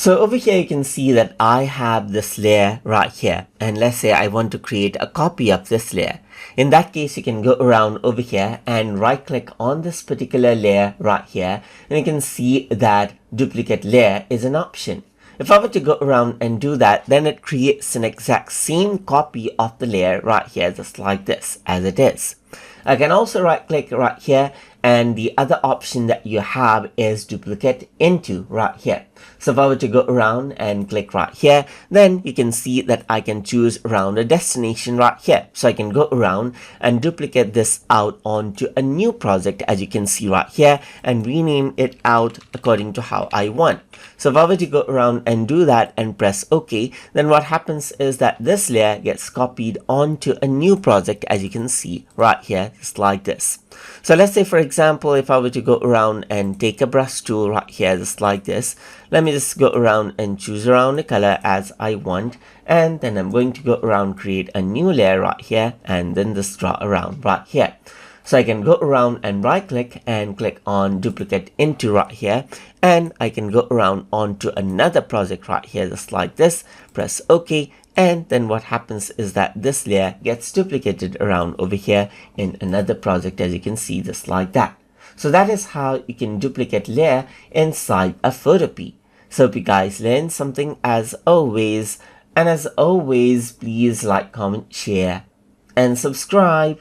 So over here you can see that I have this layer right here, and let's say I want to create a copy of this layer. In that case, you can go around over here and right click on this particular layer right here, and you can see that duplicate layer is an option. If I were to go around and do that, then it creates an exact same copy of the layer right here, just like this, as it is. I can also right click right here, and the other option that you have is duplicate into right here. So if I were to go around and click right here, then you can see that I can choose around a destination right here. So I can go around and duplicate this out onto a new project, as you can see right here, and rename it out according to how I want. So if I were to go around and do that and press OK, then what happens is that this layer gets copied onto a new project, as you can see right here, just like this. So let's say, for example, if I were to go around and take a brush tool right here, just like this, let me just go around and choose around the color as I want, and then I'm going to go around, create a new layer right here, and then just draw around right here. So I can go around and right click and click on duplicate into right here, and I can go around onto another project right here, just like this, press OK, and then what happens is that this layer gets duplicated around over here in another project, as you can see, just like that. So that is how you can duplicate layer inside a Photopea. So hope you guys learned something as always, and as always, please like, comment, share, and subscribe.